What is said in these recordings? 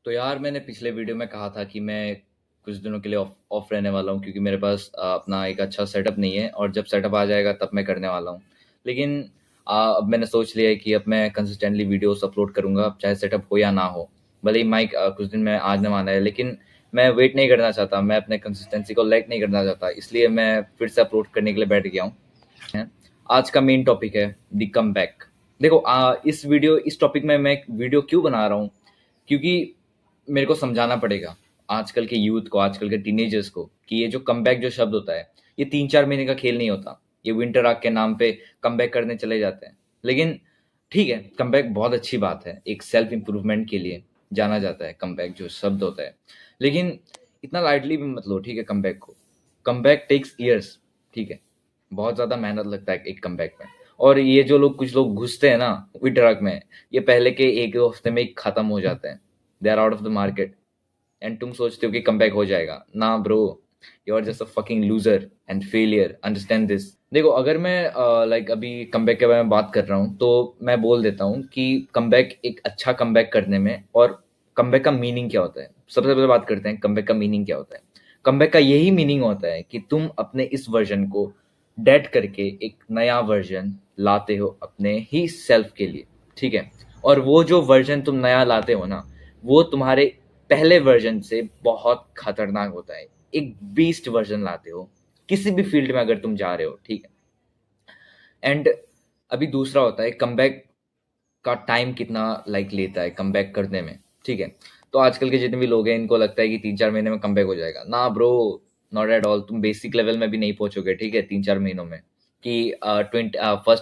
तो यार मैंने पिछले वीडियो में कहा था कि मैं कुछ दिनों के लिए ऑफ ऑफ रहने वाला हूँ क्योंकि मेरे पास अपना एक अच्छा सेटअप नहीं है और जब सेटअप आ जाएगा तब मैं करने वाला हूँ। लेकिन अब मैंने सोच लिया है कि अब मैं कंसिस्टेंटली वीडियोस अपलोड करूँगा चाहे सेटअप हो या ना हो। भले ही माइक कुछ दिन में आज ना है, लेकिन मैं वेट नहीं करना चाहता, मैं अपने कंसिस्टेंसी को लैग नहीं करना चाहता, इसलिए मैं फिर से अपलोड करने के लिए बैठ गया हूँ। हैं। आज का मेन टॉपिक है द कमबैक। देखो इस टॉपिक में मैं एक वीडियो क्यों बना रहा हूँ, क्योंकि मेरे को समझाना पड़ेगा आजकल के यूथ को, आजकल के टीनेजर्स को कि ये जो कमबैक जो शब्द होता है, ये 3-4 महीने का खेल नहीं होता। ये विंटर आग के नाम पे कमबैक करने चले जाते हैं। लेकिन ठीक है, कमबैक बहुत अच्छी बात है, एक सेल्फ इम्प्रूवमेंट के लिए जाना जाता है कमबैक जो शब्द होता है। लेकिन इतना लाइटली भी मत लो, ठीक है कमबैक को। कमबैक टेक्स ईयर्स, ठीक है? बहुत ज़्यादा मेहनत लगता है एक कमबैक में। और ये जो लोग कुछ लोग घुसते हैं ना विंटर आग में, ये पहले के 1-2 हफ्ते में ही खत्म हो जाते हैं। They are out of the market. And तुम सोचते हो कि कमबैक हो जाएगा ना bro. You are just a fucking loser and failure, understand this. देखो, अगर मैं लाइक अभी कमबैक के बारे में बात कर रहा हूँ तो मैं बोल देता हूँ कि कमबैक, एक अच्छा कमबैक करने में, और कमबैक का मीनिंग क्या होता है। सबसे पहले बात करते हैं कमबैक का मीनिंग क्या होता है। कमबैक का यही मीनिंग होता है कि तुम अपने इस वर्जन को डेड करके एक नया वर्जन लाते हो अपने ही सेल्फ के लिए, ठीक है? और वो जो वर्जन तुम नया लाते हो ना, वो तुम्हारे पहले वर्जन से बहुत खतरनाक होता है। एक बीस्ट वर्जन लाते हो किसी भी फील्ड में अगर तुम जा रहे हो, ठीक है? एंड अभी दूसरा होता है कमबैक का टाइम कितना लाइक लेता है कमबैक करने में, ठीक है? तो आजकल के जितने भी लोग हैं इनको लगता है कि 3-4 महीने में कमबैक हो जाएगा ना ब्रो। Not at all. तुम बेसिक लेवल में भी नहीं पहुंचोगे, ठीक है, 3-4 महीनों में। कि 1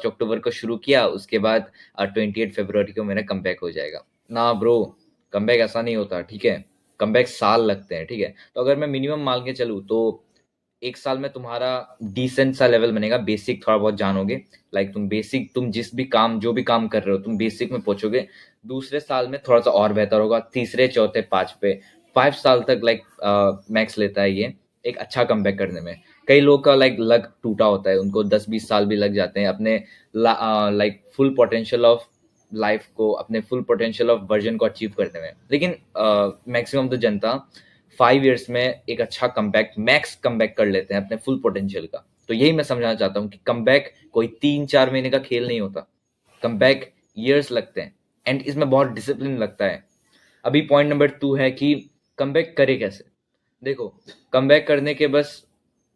अक्टूबर को शुरू किया, उसके बाद 28 फरवरी को मेरा कमबैक हो जाएगा ना ब्रो। कमबैक ऐसा नहीं होता, ठीक है? कमबैक साल लगते हैं, ठीक है? तो अगर मैं मिनिमम मान के चलूँ तो 1 साल में तुम्हारा डिसेंट सा लेवल बनेगा, बेसिक थोड़ा बहुत जानोगे। लाइक तुम बेसिक, तुम जिस भी काम, जो भी काम कर रहे हो, तुम बेसिक में पहुंचोगे। दूसरे साल में थोड़ा सा और बेहतर होगा, तीसरे चौथे पांचवे 5 साल तक लाइक मैक्स लेता है ये एक अच्छा कमबैक करने में। कई लोग का लाइक लक टूटा होता है, उनको 10-20 साल भी लग जाते हैं अपने like full potential of life को, अपने फुल पोटेंशियल ऑफ वर्जन को अचीव करने में। लेकिन मैक्सिमम तो जनता 5 ईयर्स में एक अच्छा कमबैक, मैक्स कमबैक कर लेते हैं अपने फुल पोटेंशियल का। तो यही मैं समझाना चाहता हूँ कि कमबैक कोई 3-4 महीने का खेल नहीं होता। कमबैक ईयर्स लगते हैं एंड इसमें बहुत डिसिप्लिन लगता है। अभी पॉइंट नंबर 2 है कि कमबैक करे कैसे। देखो, कमबैक करने के बस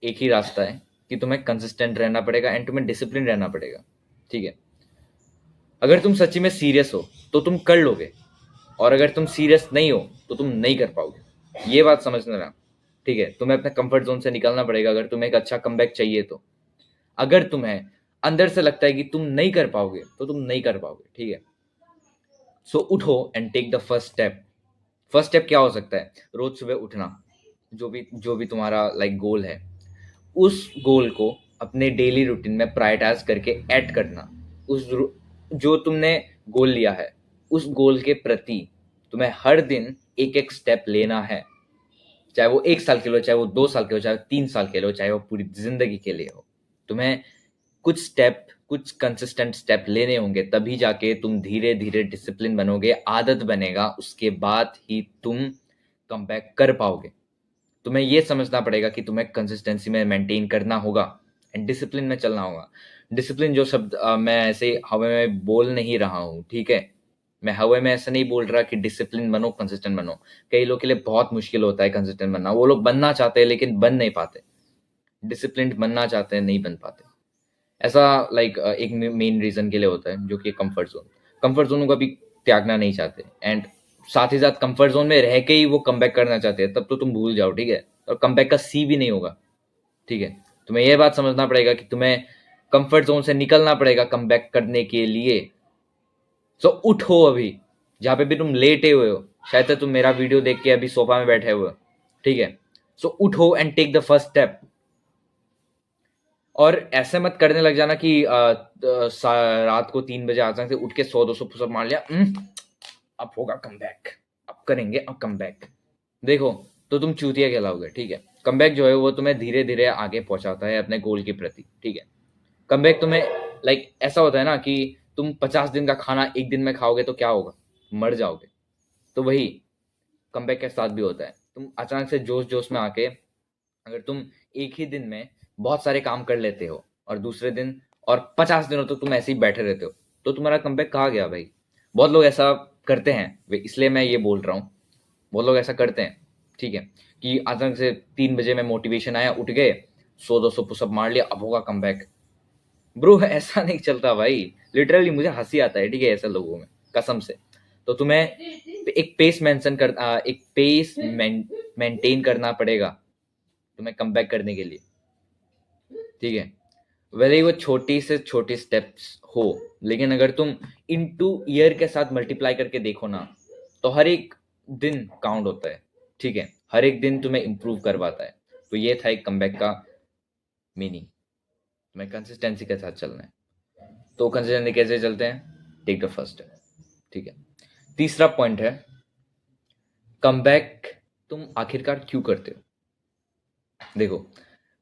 एक ही रास्ता है कि तुम्हें कंसिस्टेंट रहना पड़ेगा एंड तुम्हें डिसिप्लिन रहना पड़ेगा, ठीक है? अगर तुम सच्ची में सीरियस हो तो तुम कर लोगे, और अगर तुम सीरियस नहीं हो तो तुम नहीं कर पाओगे। ये बात समझना ना, ठीक है? तुम्हें अपने कंफर्ट जोन से निकलना पड़ेगा अगर तुम्हें एक अच्छा कमबैक चाहिए तो। अगर तुम्हें अंदर से लगता है कि तुम नहीं कर पाओगे तो तुम नहीं कर पाओगे, ठीक है? सो उठो and take the first step. First step क्या हो सकता है? रोज सुबह उठना। जो भी तुम्हारा लाइक गोल है, उस गोल को अपने डेली रूटीन में प्रायोरिटाइज करके ऐड करना। जो तुमने गोल लिया है, उस गोल के प्रति तुम्हें हर दिन एक एक स्टेप लेना है। चाहे वो 1 साल के लिए हो, चाहे वो 2 साल के हो, चाहे वो 3 साल के लिए हो, चाहे वो पूरी जिंदगी के लिए हो। तुम्हें कुछ स्टेप, कुछ कंसिस्टेंट स्टेप लेने होंगे, तभी जाके तुम धीरे धीरे डिसिप्लिन बनोगे, आदत बनेगा, उसके बाद ही तुम कम बैक कर पाओगे। तुम्हें ये समझना पड़ेगा कि तुम्हें कंसिस्टेंसी में मेंटेन करना होगा एंड डिसिप्लिन में चलना होगा। डिसिप्लिन जो शब्द मैं ऐसे हवा में बोल नहीं रहा हूँ, ठीक है? मैं हवा में ऐसा नहीं बोल रहा कि डिसिप्लिन बनो, कंसिस्टेंट बनो। कई लोग के लिए बहुत मुश्किल होता है कंसिस्टेंट बनना। वो लोग बनना चाहते हैं लेकिन बन नहीं पाते। डिसिप्लिन बनना चाहते हैं, नहीं बन पाते। ऐसा लाइक एक मेन रीजन के लिए होता है, जो कि कंफर्ट जोन। कंफर्ट जोन को कभी त्यागना नहीं चाहते एंड साथ ही साथ कंफर्ट जोन में रह के ही वो कमबैक करना चाहते हैं, तब तो तुम भूल जाओ, ठीक है? और कमबैक का सी भी नहीं होगा, ठीक है? तुम्हें यह बात समझना पड़ेगा कि तुम्हें कंफर्ट जोन से निकलना पड़ेगा कमबैक करने के लिए। सो उठो अभी, जहां पे भी तुम लेटे हुए हो, शायद से तुम मेरा वीडियो देख के अभी सोफा में बैठे हुए हो, ठीक है? सो उठो and take the first step. और ऐसे मत करने लग जाना कि रात को 3 बजे अचानक से उठ के 100-200 पुशअप मार लिया। अब होगा कमबैक, अब करेंगे अब कमबैक। देखो, तो तुम चूतिया कहलाओगे, ठीक है? कमबैक जो है वो तुम्हें धीरे धीरे आगे पहुंचाता है अपने गोल के प्रति, ठीक है? कमबैक तुम्हें लाइक ऐसा होता है ना कि तुम 50 दिन का खाना एक दिन में खाओगे तो क्या होगा? मर जाओगे। तो वही कमबैक के साथ भी होता है। तुम अचानक से जोश-जोश में आके अगर तुम एक ही दिन में बहुत सारे काम कर लेते हो और दूसरे दिन और 50 दिनों तक तुम ऐसे ही बैठे रहते हो, तो तुम्हारा कमबैक कहाँ गया भाई? बहुत लोग ऐसा करते हैं, इसलिए मैं ये बोल रहा हूँ। बहुत लोग ऐसा करते हैं, ठीक है? कि अचानक से 3 बजे में मोटिवेशन आया, उठ गए, 100-200 पुशअप मार लिया, अब होगा कमबैक। ब्रो ऐसा नहीं चलता भाई। लिटरली मुझे हँसी आता है, ठीक है, ऐसे लोगों में, कसम से। तो तुम्हें एक पेस मेंटेन करना पड़ेगा तुम्हें कमबैक करने के लिए, ठीक है? भले ही वो छोटी से छोटी स्टेप्स हो, लेकिन अगर तुम इनटू ईयर के साथ मल्टीप्लाई करके देखो ना, तो हर एक दिन काउंट होता है, ठीक है? हर एक दिन तुम्हें इम्प्रूव करवाता है। तो ये था एक कमबैक का मीनिंग। तुम्हें कंसिस्टेंसी के साथ चलना है। तो कंसिस्टेंसी कैसे चलते हैं? टेक द फर्स्ट स्टेप, ठीक है? तीसरा पॉइंट है, कमबैक तुम आखिरकार क्यों करते हो? देखो,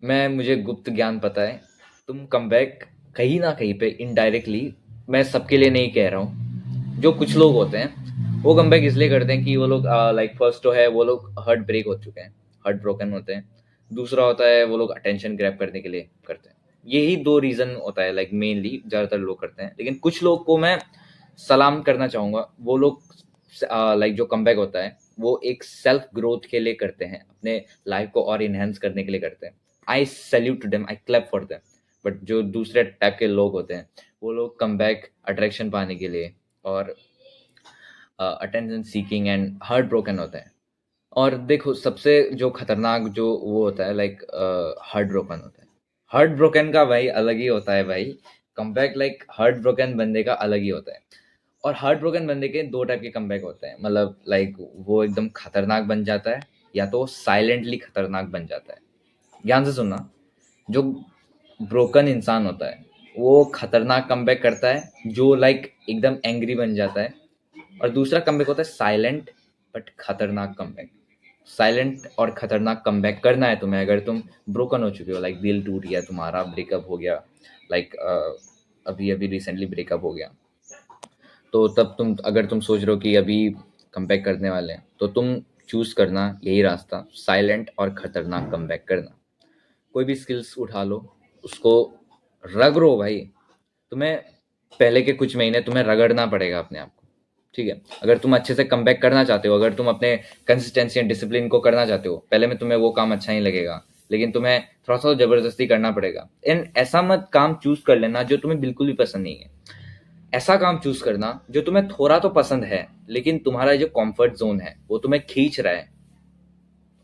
मुझे गुप्त ज्ञान पता है, तुम कमबैक कहीं ना कहीं पे इनडायरेक्टली, मैं सबके लिए नहीं कह रहा हूँ, जो कुछ लोग होते हैं वो कमबैक इसलिए करते हैं कि वो लोग लाइक फर्स्ट तो है वो लोग हार्ट ब्रेक हो चुके हैं, हार्ट ब्रोकन होते हैं। दूसरा होता है वो लोग अटेंशन ग्रैब करने के लिए करते हैं। यही दो रीज़न होता है, लाइक मेनली ज़्यादातर लोग करते हैं। लेकिन कुछ लोग को मैं सलाम करना चाहूँगा, वो लोग लाइक जो कमबैक होता है वो एक सेल्फ ग्रोथ के लिए करते हैं, अपने लाइफ को और इनहेंस करने के लिए करते हैं। आई salute them, I clap for them. But जो दूसरे टाइप के लोग होते हैं, वो लोग कमबैक अट्रैक्शन पाने के लिए और attention seeking and heart broken होते हैं। और देखो, सबसे जो खतरनाक जो वो होता है, लाइक हार्ट ब्रोकन होता है। हार्ट ब्रोकन का भाई अलग ही होता है भाई। कमबैक लाइक हार्ट ब्रोकन बंदे का अलग ही होता है। और हार्ट ब्रोकन बंदे के दो टाइप के कमबैक होते हैं, मतलब लाइक वो एकदम खतरनाक बन जाता है, या तो साइलेंटली खतरनाक बन जाता है। ध्यान से सुनना, जो ब्रोकन इंसान होता है वो खतरनाक कमबैक करता है, जो लाइक एकदम एंग्री बन जाता है। और दूसरा कमबैक होता है साइलेंट बट खतरनाक कमबैक। साइलेंट और खतरनाक कमबैक करना है तुम्हें अगर तुम ब्रोकन हो चुके हो, लाइक दिल टूट गया तुम्हारा, ब्रेकअप हो गया, लाइक अभी अभी रिसेंटली ब्रेकअप हो गया, तो तब अगर तुम सोच रहे हो कि अभी कमबैक करने वाले हैं, तो तुम चूज करना यही रास्ता, साइलेंट और खतरनाक कमबैक करना। कोई भी स्किल्स उठा लो, उसको रगड़ो भाई। तुम्हें पहले के कुछ महीने तुम्हें रगड़ना पड़ेगा अपने आप को, ठीक है? अगर तुम अच्छे से कमबैक करना चाहते हो, अगर तुम अपने कंसिस्टेंसी एंड डिसिप्लिन को करना चाहते हो, पहले में तुम्हें वो काम अच्छा नहीं लगेगा, लेकिन तुम्हें थोड़ा सा जबरदस्ती करना पड़ेगा। एंड ऐसा मत काम चूज कर लेना जो तुम्हें बिल्कुल भी पसंद नहीं है। ऐसा काम चूज करना जो तुम्हें थोड़ा तो पसंद है, लेकिन तुम्हारा जो कंफर्ट जोन है वो तुम्हें खींच रहा है,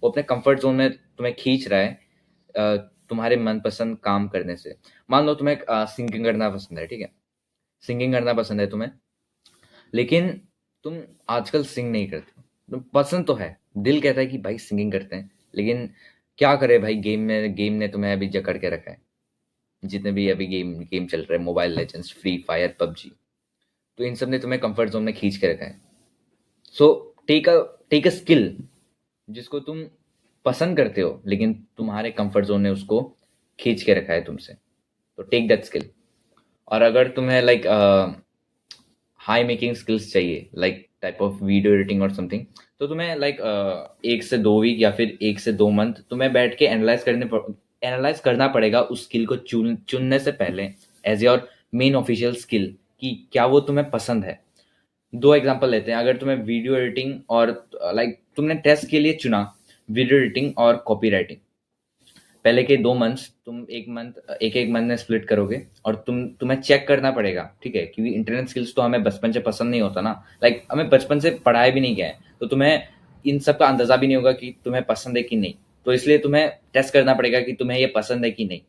वो अपने कंफर्ट जोन में तुम्हें खींच रहा है तुम्हारे मनपसंद काम करने से। मान लो तुम्हें सिंगिंग करना पसंद है, ठीक है? सिंगिंग करना पसंद है तुम्हें, लेकिन तुम आजकल सिंग नहीं करते हो। तुम पसंद तो है, दिल कहता है कि भाई सिंगिंग करते हैं, लेकिन क्या करे भाई, गेम ने तुम्हें अभी जकड़ के रखा है। जितने भी अभी गेम गेम चल रहे हैं, mobile legends, free fire, PUBG, तो इन सब ने तुम्हें कंफर्ट जोन में खींच के रखा है। सो टेक अ स्किल जिसको तुम पसंद करते हो, लेकिन तुम्हारे कंफर्ट जोन ने उसको खींच के रखा है तुमसे, तो टेक दैट स्किल। और अगर तुम्हें लाइक हाई मेकिंग स्किल्स चाहिए, like type of video editing और समथिंग, तो तुम्हें लाइक 1 से 2 वीक या फिर 1 से 2 मंथ तुम्हें बैठ के एनालाइज करना पड़ेगा उस स्किल को चुनने से पहले, as your main official skill, कि क्या वो तुम्हें पसंद है। 2 एग्जांपल लेते हैं। अगर तुम्हें वीडियो एडिटिंग और लाइक तुमने टेस्ट के लिए चुना वीडियो एडिटिंग और कॉपी राइटिंग, पहले के 2 मंथ्स तुम एक मंथ में स्प्लिट करोगे, और तुम्हें चेक करना पड़ेगा, ठीक है? क्योंकि इंटरनेट स्किल्स तो हमें बचपन से पसंद नहीं होता ना, लाइक हमें बचपन से पढ़ाया भी नहीं गया है, तो तुम्हें इन सब का अंदाजा भी नहीं होगा कि तुम्हें पसंद है कि नहीं। तो इसलिए तुम्हें टेस्ट करना पड़ेगा कि तुम्हें ये पसंद है कि नहीं।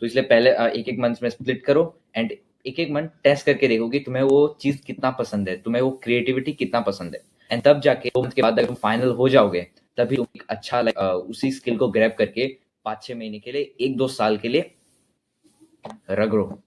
तो इसलिए पहले एक मंथ में स्प्लिट करो, एंड एक मंथ टेस्ट करके देखो कि तुम्हें वो चीज़ कितना पसंद है, तुम्हें वो क्रिएटिविटी कितना पसंद है। एंड तब जाके 2 मंथ के बाद अगर तुम फाइनल हो जाओगे, तभी तुम एक अच्छा लाइक उसी स्किल को ग्रैब करके 5-6 महीने के लिए, 1-2 साल के लिए रगड़ो।